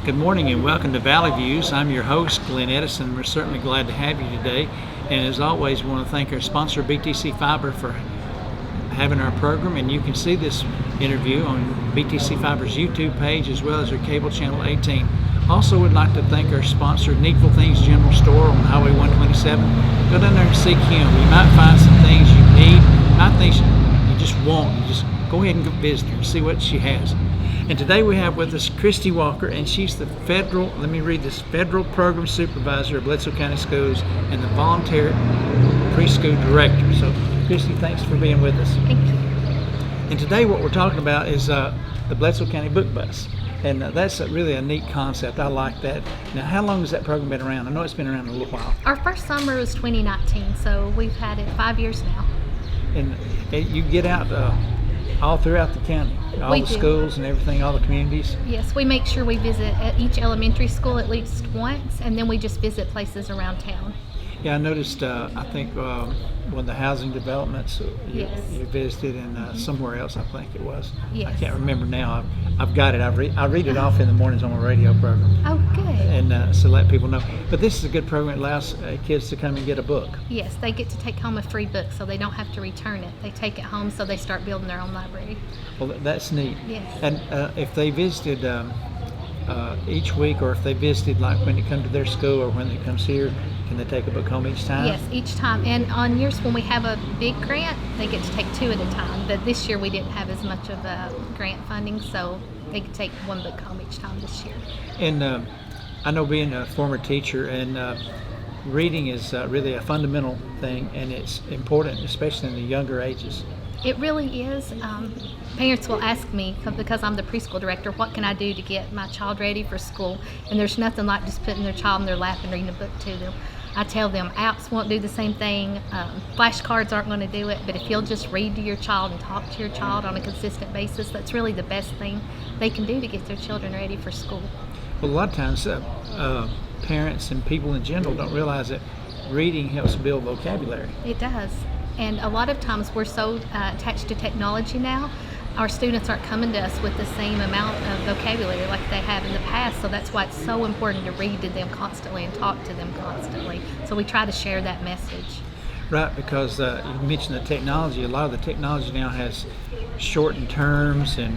Good morning and welcome to Valley Views. I'm your host, Glenn Edison. We're certainly glad to have you today. And as always, we want to thank our sponsor, BTC Fiber, for having our program. And you can see this interview on BTC Fiber's YouTube page as well as our cable channel 18. Also, we'd like to thank our sponsor, Needful Things General Store on Highway 127. Go down there and see Kim. You might find some things you need, not things you just want. You just go ahead and go visit her and see what she has. And today we have with us Kristy Walker, and she's the federal program supervisor of Bledsoe County Schools and the volunteer preschool director. So Kristy, thanks for being with us. Thank you. And today what we're talking about is the Bledsoe County Book Bus. And that's really a neat concept. I like that. Now, how long has that program been around? I know it's been around a little while. Our first summer was 2019, so we've had it 5 years now. And you get out all throughout the county, all the schools and everything, all the communities? Yes, we make sure we visit at each elementary school at least once, and then we just visit places around town. Yeah, I noticed, I think, one of the housing developments you visited, and somewhere else, I think it was. Yes. I can't remember now. I've got it. I read it off in the mornings on my radio program. Oh, good. And so let people know. But this is a good program. It allows kids to come and get a book. Yes, they get to take home a free book, so they don't have to return it. They take it home, so they start building their own library. Well, that's neat. Yes. And if they visited each week, or if they visited like when they come to their school or when they comes here, can they take a book home each time? Yes, each time. And on years when we have a big grant, they get to take 2 at a time. But this year we didn't have as much of a grant funding, so they could take 1 book home each time this year. And I know, being a former teacher, and reading is really a fundamental thing, and it's important, especially in the younger ages. It really is. Parents will ask me, because I'm the preschool director, what can I do to get my child ready for school? And there's nothing like just putting their child in their lap and reading a book to them. I tell them apps won't do the same thing, flashcards aren't going to do it, but if you'll just read to your child and talk to your child on a consistent basis, that's really the best thing they can do to get their children ready for school. Well, a lot of times parents and people in general don't realize that reading helps build vocabulary. It does. And a lot of times we're so attached to technology now, our students aren't coming to us with the same amount of vocabulary like they have in the past. So that's why it's so important to read to them constantly and talk to them constantly. So we try to share that message. Right, because you mentioned the technology. A lot of the technology now has shortened terms and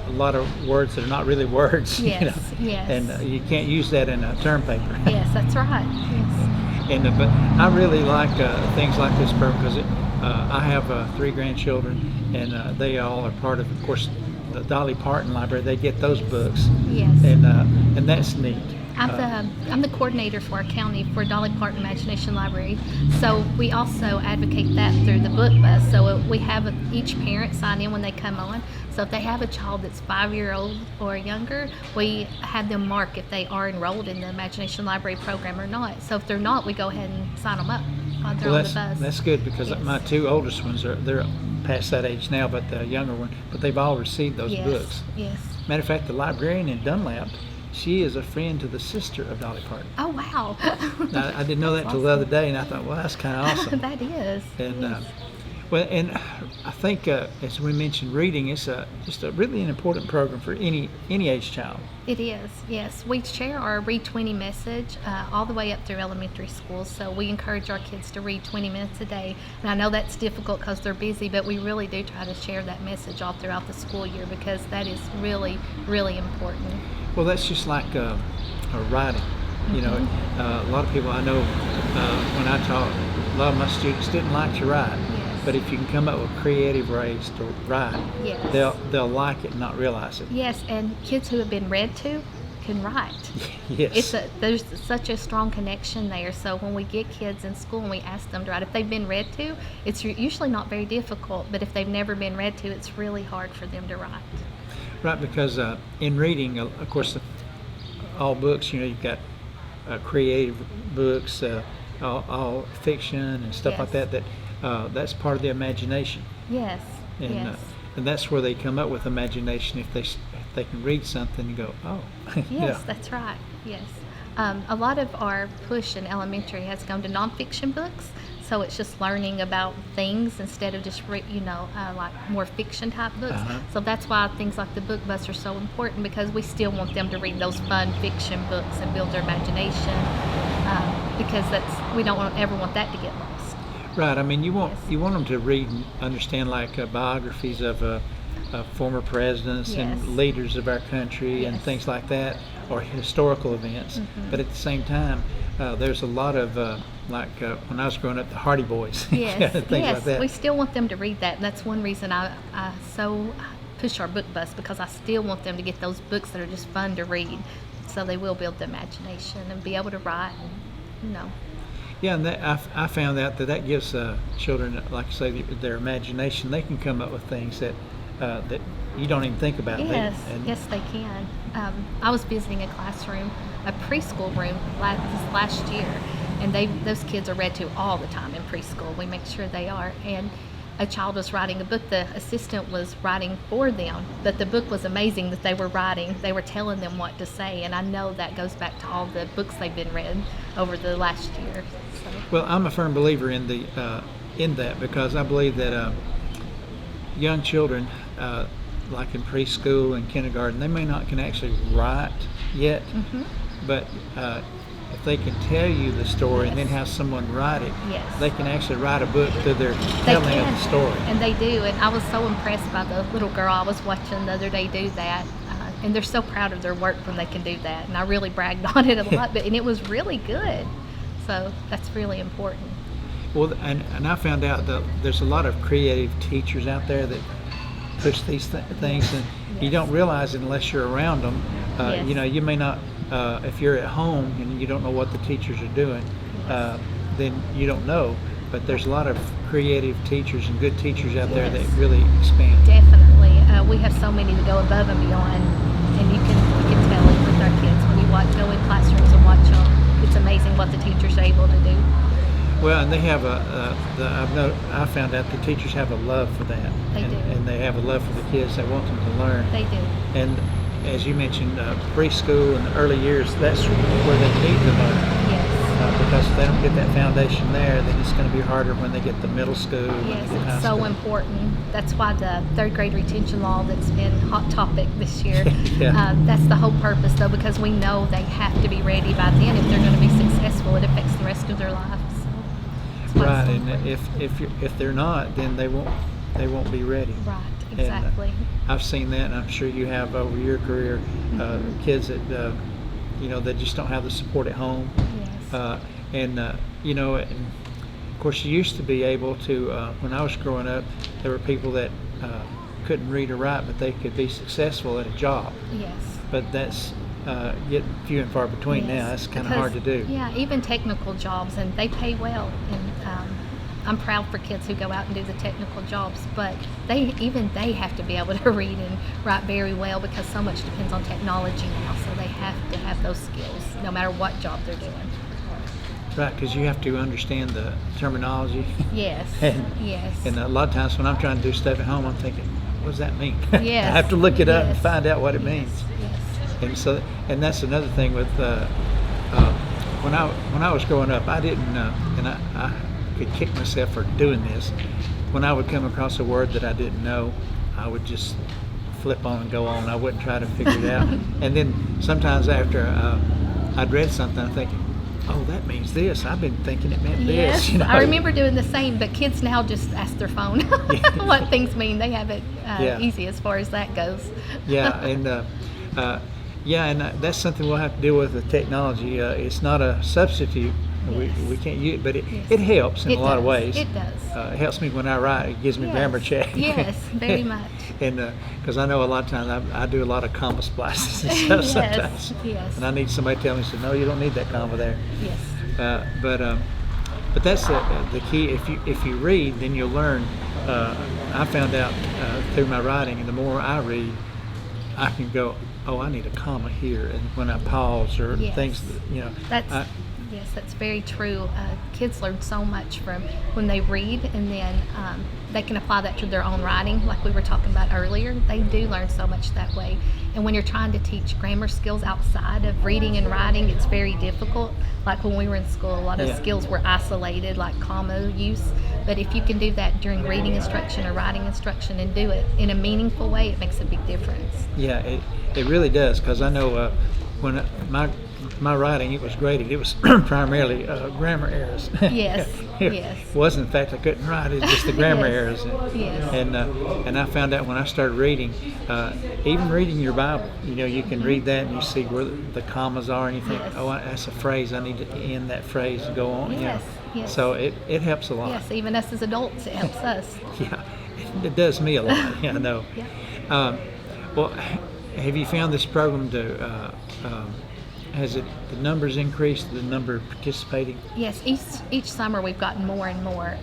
a lot of words that are not really words. Yes, yes. And you can't use that in a term paper. Yes, that's right. Yes. And but I really like things like this program because I have 3 grandchildren, and they all are part of course, the Dolly Parton Library. They get those books. Yes. And that's neat. I'm the coordinator for our county for Dolly Parton Imagination Library. So we also advocate that through the book bus. So we have each parent sign in when they come on. So if they have a child that's 5-year-old or younger, we have them mark if they are enrolled in the Imagination Library program or not. So if they're not, we go ahead and sign them up while they're on the bus. That's good, because my 2 oldest ones they're past that age now, but the younger one, but they've all received those books. Yes. Matter of fact, the librarian in Dunlap, she is a friend to the sister of Dolly Parton. Oh, wow. Now, I didn't know that until the other day, and I thought, well, that's kind of awesome. That is. And yes. well, and I think as we mentioned, reading is just a really an important program for any age child. It is, yes. We share our Read 20 message all the way up through elementary schools. So we encourage our kids to read 20 minutes a day. And I know that's difficult because they're busy, but we really do try to share that message all throughout the school year because that is really, really important. Well, that's just like writing. You know, a lot of people I know, when I taught, a lot of my students didn't like to write. Yes. But if you can come up with creative ways to write, yes. they'll like it and not realize it. Yes, and kids who have been read to can write. Yes. There's such a strong connection there. So when we get kids in school and we ask them to write, if they've been read to, it's usually not very difficult. But if they've never been read to, it's really hard for them to write. Right, because in reading, of course, all books, you know, you've got creative books, all fiction and stuff like that. That's part of the imagination. Yes. And, yes. And that's where they come up with imagination if they can read something and go, oh. Yes, that's right. Yes. A lot of our push in elementary has gone to nonfiction books. So it's just learning about things instead of just like more fiction type books. So that's why things like the book bus are so important, because we still want them to read those fun fiction books and build their imagination, because we don't ever want that to get lost. Right. I mean, you want them to read and understand, like biographies of former presidents and leaders of our country and things like that, or historical events. But at the same time, there's a lot of when I was growing up, the Hardy Boys, things like that. We still want them to read that. That's one reason I so push our book bus, because I still want them to get those books that are just fun to read, so they will build the imagination and be able to write. And, Yeah, and I found out that gives children, like I say, their imagination. They can come up with things that you don't even think about. Yes, they can. I was visiting a classroom, a preschool room last year, and those kids are read to all the time in preschool. We make sure they are. And a child was writing a book. The assistant was writing for them, but the book was amazing that they were writing. They were telling them what to say, and I know that goes back to all the books they've been read over the last year. So. Well, I'm a firm believer in that, because I believe that young children, like in preschool and kindergarten, they may not can actually write yet, but if they can tell you the story and then have someone write it, they can actually write a book through their telling of the story. And they do. And I was so impressed by the little girl I was watching the other day do that. And they're so proud of their work when they can do that. And I really bragged on it a lot, and it was really good. So that's really important. Well, and I found out that there's a lot of creative teachers out there that push these things, and you don't realize it unless you're around them. You may not, if you're at home and you don't know what the teachers are doing, then you don't know. But there's a lot of creative teachers and good teachers out there that really expand. Definitely. We have so many that go above and beyond, and you can tell it with our kids when you go in classrooms and watch them. It's amazing what the teachers are able to do. Well, and they have I found out the teachers have a love for that. They do. And they have a love for the kids. They want them to learn. They do. And as you mentioned, preschool and the early years, that's where they need to learn. Yes. Because if they don't get that foundation there, then it's going to be harder when they get to middle school. Yes, it's so important. That's why the third grade retention law that's been hot topic this year, that's the whole purpose, though, because we know they have to be ready by then if they're going to be successful. It affects the rest of their lives. So right, and if they're not, then they won't be ready. Right, exactly. And I've seen that, and I'm sure you have over your career, kids that that just don't have the support at home. Yes. And of course, you used to be able to, when I was growing up, there were people that couldn't read or write, but they could be successful at a job. Yes. But that's getting few and far between now. That's kind of hard to do. Yeah, even technical jobs, and they pay well. And I'm proud for kids who go out and do the technical jobs, but they have to be able to read and write very well, because so much depends on technology now. So they have to have those skills no matter what job they're doing. Right, because you have to understand the terminology. Yes. And a lot of times when I'm trying to do stuff at home, I'm thinking, what does that mean? Yes. I have to look it up and find out what it means. Yes. And that's another thing with when I was growing up, I didn't, and I could kick myself for doing this. When I would come across a word that I didn't know, I would just flip on and go on. I wouldn't try to figure it out. And then sometimes after I'd read something, I'm thinking, oh, that means this. I've been thinking it meant this. Yes, I remember doing the same, but kids now just ask their phone what things mean. They have it easy as far as that goes. And that's something we'll have to deal with technology. It's not a substitute. We can't use it, but it helps in a lot of ways. It does. It helps me when I write. It gives me grammar check. Yes, very much. And because I know a lot of times I do a lot of comma splices and stuff sometimes. Yes. And I need somebody to tell me, no, you don't need that comma there. Yes. But that's the key. If you read, then you'll learn. I found out through my writing, and the more I read, I can go, oh, I need a comma here, and when I pause or things, Yes, that's very true. Kids learn so much from when they read, and then they can apply that to their own writing, like we were talking about earlier. They do learn so much that way. And when you're trying to teach grammar skills outside of reading and writing, it's very difficult. Like when we were in school, a lot of skills were isolated, like comma use. But if you can do that during reading instruction or writing instruction and do it in a meaningful way, it makes a big difference. Yeah, it really does, because I know when my writing, it was graded. It was primarily grammar errors. Yes, It yes. wasn't, in fact, I couldn't write. It was just the grammar Yes, errors. yes. And I found out when I started reading, even reading your Bible, you can read that and you see where the commas are, and you think, Yes. oh, that's a phrase. I need to end that phrase and go on. Yes, yes. So it helps a lot. Yes, even us as adults, it helps us. Yeah, it does me a lot. Yeah, I know. Yeah. Well, have you found this program to has the numbers increased, the number participating? Yes, each summer we've gotten more and more.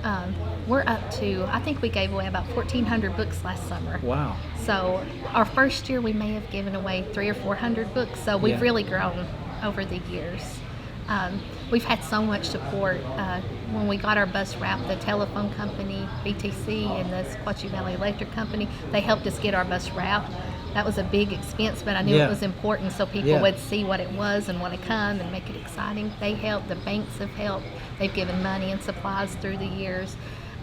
We're up to, I think we gave away about 1,400 books last summer. Wow. So our first year we may have given away 300 or 400 books. So we've really grown over the years. We've had so much support. When we got our bus route, the telephone company, BTC, and the Sequatchie Valley Electric Company, they helped us get our bus route. That was a big expense, but I knew it was important so people would see what it was and want to come and make it exciting. They helped. The banks have helped. They've given money and supplies through the years.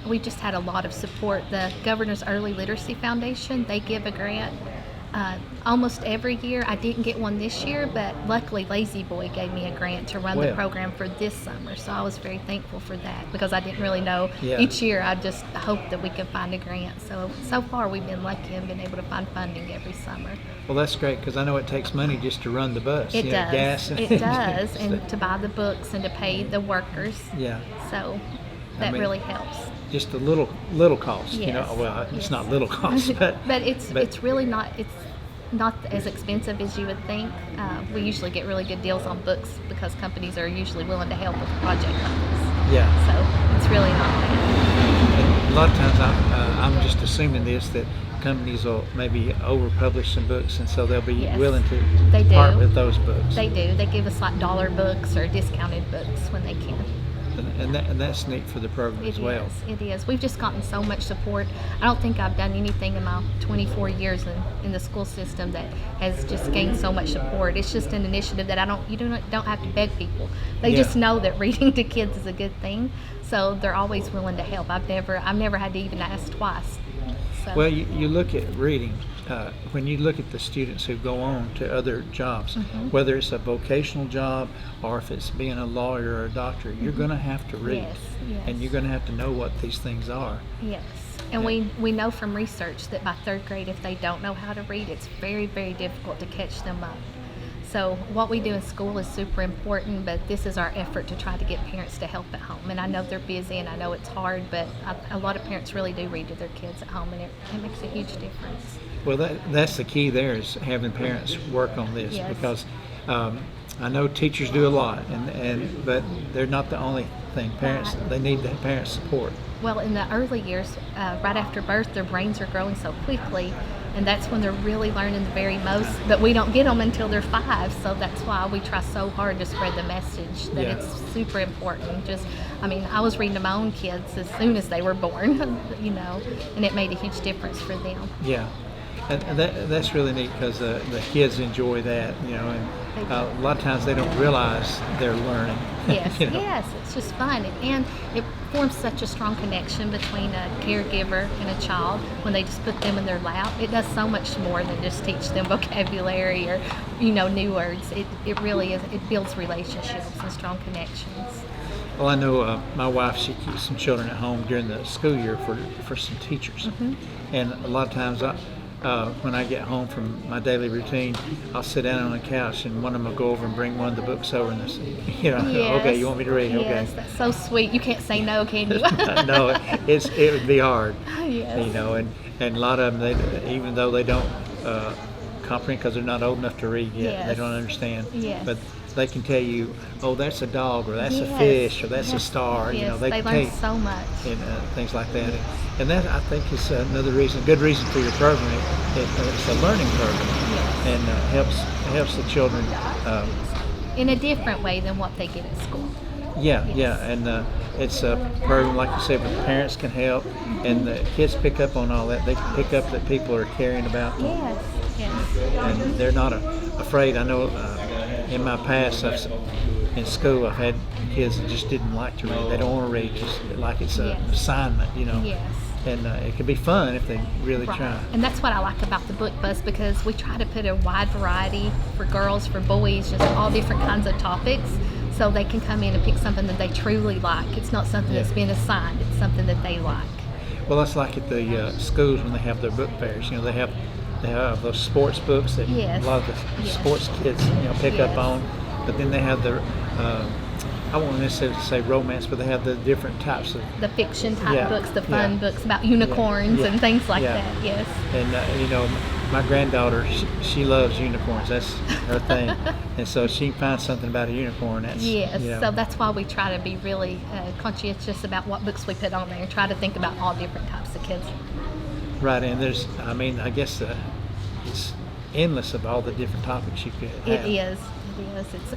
We just had a lot of support. The Governor's Early Literacy Foundation, they give a grant almost every year. I didn't get one this year, but luckily Lazy Boy gave me a grant to run the program for this summer. So I was very thankful for that, because I didn't really know. Each year I just hoped that we could find a grant. So far we've been lucky and been able to find funding every summer. Well, that's great, because I know it takes money just to run the bus. It does. Gas. It does, and to buy the books and to pay the workers. Yeah. So that really helps. Just a little cost. Yes. Well, it's not little cost, but it's really not. It's not as expensive as you would think. We usually get really good deals on books because companies are usually willing to help with project funds. Yeah. So it's really not bad. And a lot of times I'm just assuming that companies will maybe over-publish some books, and so they'll be willing to part with those books. They do. They give us like dollar books or discounted books when they can. And that's neat for the program as well. It is. We've just gotten so much support. I don't think I've done anything in my 24 years in the school system that has just gained so much support. It's just an initiative that you don't have to beg people. They just know that reading to kids is a good thing, so they're always willing to help. I've never had to even ask twice. So. Well, you look at reading. When you look at the students who go on to other jobs, whether it's a vocational job or if it's being a lawyer or a doctor, you're going to have to read. Yes. And you're going to have to know what these things are. Yes. And we know from research that by third grade, if they don't know how to read, it's very, very difficult to catch them up. So what we do in school is super important, but this is our effort to try to get parents to help at home. And I know they're busy and I know it's hard, but a lot of parents really do read to their kids at home, and it makes a huge difference. Well, that's the key there, is having parents work on this, because I know teachers do a lot, but they're not the only thing. Parents, they need the parents' support. Well, in the early years, right after birth, their brains are growing so quickly, and that's when they're really learning the very most, but we don't get them until they're 5, so that's why we try so hard to spread the message that it's super important. I was reading to my own kids as soon as they were born, and it made a huge difference for them. Yeah. And that's really neat, because the kids enjoy that, and a lot of times they don't realize they're learning. Yes, yes, it's just fun, and it forms such a strong connection between a caregiver and a child when they just put them in their lap. It does so much more than just teach them vocabulary or new words. It really is. It builds relationships and strong connections. Well, I know my wife, she keeps some children at home during the school year for some teachers, and a lot of times when I get home from my daily routine, I'll sit down on the couch and one of them will go over and bring one of the books over and say, okay, you want me to read? Yes, okay. That's so sweet. You can't say no, can you? No, it would be hard. Yes. And a lot of them, even though they don't comprehend because they're not old enough to read yet, they don't understand. Yes. But they can tell you, oh, that's a dog, or that's a fish, or that's a star. Yes, They they can learn so much. And things like that. And that, I think, is another good reason for your program. It's a learning program, and helps the children in a different way than what they get at school. Yeah, Yes. yeah, and it's a program, like you said, where the parents can help, and the kids pick up on all that. They can pick up that people are caring about them, Yes, yes. and they're not afraid. I know in my past, in school, I've had kids that just didn't like to read. They don't want to read, just like it's an Yes. assignment, Yes. And it can be fun if they really Right. try. And that's what I like about the book bus, because we try to put a wide variety for girls, for boys, just all different kinds of topics, so they can come in and pick something that they truly like. It's not something that's been assigned, it's something that they like. Well, that's like at the schools when they have their book fairs. They have those sports books that Yes. a lot of the Yes. sports kids pick Yes. up on. But then they have the I won't necessarily say romance, but they have the different types of, The fiction type Yeah. books, the fun Yeah. books about unicorns Yeah. and things like Yeah. that. Yes. and my granddaughter, she loves unicorns. That's her thing, and so she can find something about a unicorn. That's Yes, so that's why we try to be really conscientious about what books we put on there and try to think about all different types of kids. right. And I guess it's endless of all the different topics you could have. It is.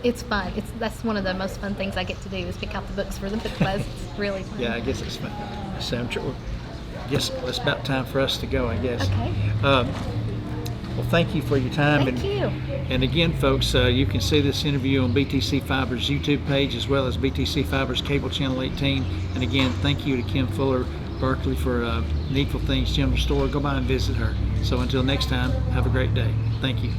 It's fun. That's one of the most fun things I get to do is pick out the books for the book bus. It's really fun. Yeah, I guess it's fun. So I guess it's about time for us to go, I guess. Okay. Well, thank you for your time. Thank you. And again, folks, you can see this interview on BTC Fiber's YouTube page as well as BTC Fiber's Cable Channel 18. And again, thank you to Kim Fuller, Berkeley, for Needful Things General Store. Go by and visit her. So until next time, have a great day. Thank you.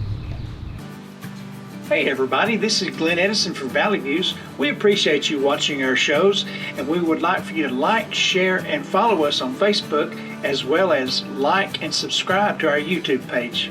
Hey everybody, this is Glenn Edison from Valley Views. We appreciate you watching our shows, and we would like for you to like, share, and follow us on Facebook, as well as like and subscribe to our YouTube page.